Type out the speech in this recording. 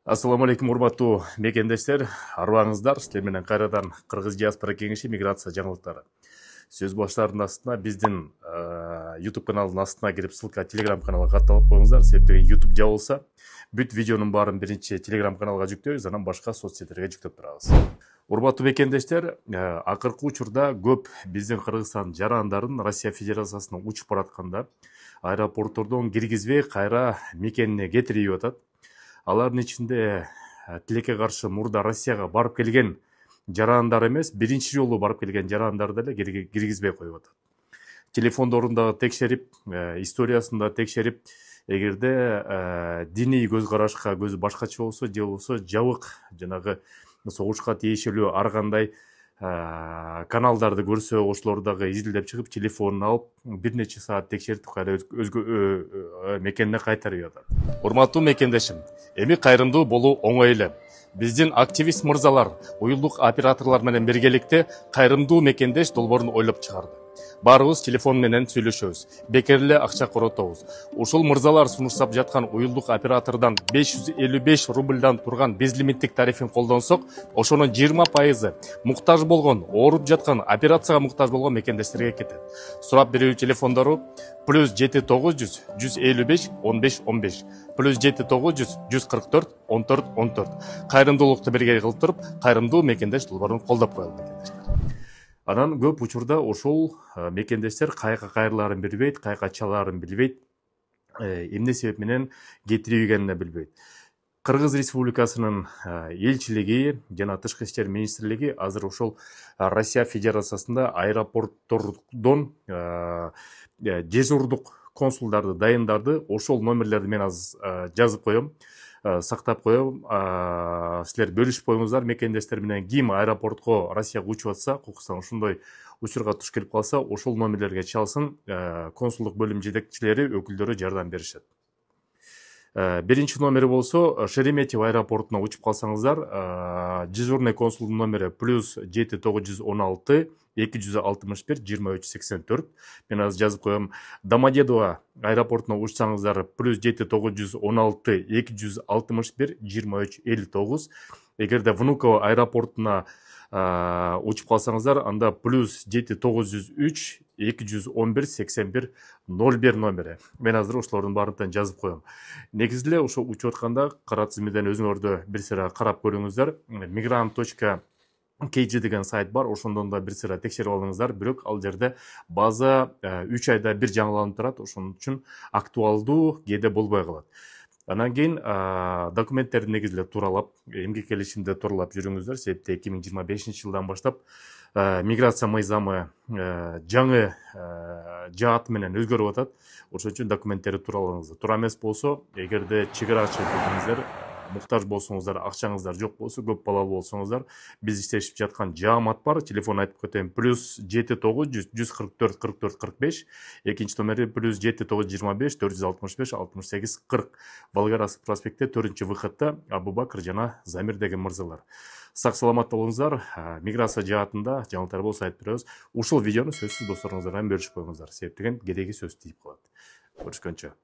Ассаламу алейкум, урматтуу мекендештер, арбаңыздар. Силер менен кайрадан Кыргыз диаспора кеңеши миграция жаңылыктары. Сөз баштарынын астына биздин YouTube каналынын астына кирип ссылка Telegram каналга катталып коюңуздар. Себеби YouTube жабылса, бүт видеонун баарын биринчи Telegram каналга жүктөйбүз, анан башка соцсеттерге жүктөп турабыз. Урматтуу мекендештер, акыркы учурда көп биздин Кыргызстан жарандарын Россия Федерациясына учуп баратканда аэропорттордон киргизбей кайра мекенине кетирип атат. Алардын ичинде тилекке каршы мурда Россияга барып келген жарандар эмес, биринчи жолу барып келген жарандарды эле киргизбей коюп атат. Телефондорунда текшерип, историясында текшерип, эгерде диний көз карашка көзү башкача болсо, же болбосо жабык жанагы согушка тиешелүү ар кандай каналдарды көрсө, ошолорду дагы изилдеп чыгып, телефонун алып, бир нече саат текшерип, кайра өзгө мекенине кайтарып атат. Урматтуу мекендешим, эми кайрымдуу болуу оңой эле. Биздин активист мырзалар, уюлдук операторлор менен биргеликте кайрымдуу мекендеш долбоорун ойлоп чыгарды. Баарыбыз телефон менен сүйлөшөбүз, бекер эле акча коротобуз. Ушул мырзалар сунуштап жаткан уюлдук оператордон 555 рубльдан турган безлимиттик тарифин колдонсок, ошонун 20% муктаж болгон, ооруп жаткан, операцияга муктаж болгон мекендештерге кетет. Сурап берүү телефондору +7 900 155 15 15, +7 900 144 14 14. Кайрымдуулукту бирге кылып туруп, кайрымдуу мекендеш долбоорун колдоп коелу мекендештер. Анан көп учурда ошол мекендештер кайка кайрылаарын билбейт, кайка чалаарын билбейт, эмне себеп менен кетирилгенин билбейт. Кыргыз Республикасынын элчилиги жана Тышкы иштер министрлиги азыр ошол Россия Федерациясында аэропорттордон дежурдук консулдарды дайындарды. Ошол номерлерди мен азыр жазып коем, сактап коем. Силер бөлүшүп коюңуздар мекендештер менен. Ким аэропортко Россияга учуп атса, кокустан ошондой учурга туш келип калса, ошол номерлерге чалсын, консулдук бөлүм жетекчилери, өкүлдөрү жардам беришет. Биринчи номери болсо Шереметьево аэропортуна учуп калсаңыздар, дежурный консулдун номери +7 916 261 23 84. Мен азыр жазып коем. Домодедово аэропортуна учсаңыздар +7 916 261 23 59. Эгерде Внуково аэропортуна учуп калсаңыздар, анда +7 903 211 81 01 номери. Мен азыр ошолордун баарын жазып коем. Негизи эле ошо учуп атканда кара тизмеден өзүңөрдө бир сыра карап көрүңүздөр. Migrant.kg деген сайт бар, ошондон да бир сыра текшерип алыңыздар. Бирок ал жерде база 3 айда бир жаңыланып турат, ошон үчүн актуалдуу кээде болбой калат. Анан кийин документтерди негизи эле тууралап, эмгек келишимде тууралап жүрүңүздөр. Себепти 2025 жылдан баштап миграция мыйзамы жаңы жаат менен өзгөрүп атат. Ошон үчүн документтерди тууралаңыздар. Туура эмес болсо, эгерде чегарачы болсоңуздар, муктаж болсоңуздар, акчаңыздар жок болсо, көп балалуу болсоңуздар, биз иштешип жаткан жаамат бар. Телефон айтып кетем: +7 900 144 44 45. Экинчи номери +7 925 465 68 40. Волгарас проспекте 4-выходта Абубакыр жана Замир деген мырзалар. Сак саламатта болуңуздар. Миграция жаатында жаңылыктар болсо айтып беребиз. Ушул видеону сөзсүз досторуңуздар менен бөлүшүп коюңуздар. Себеп деген кереги сөз тийип калат. Көрүшкөнчө.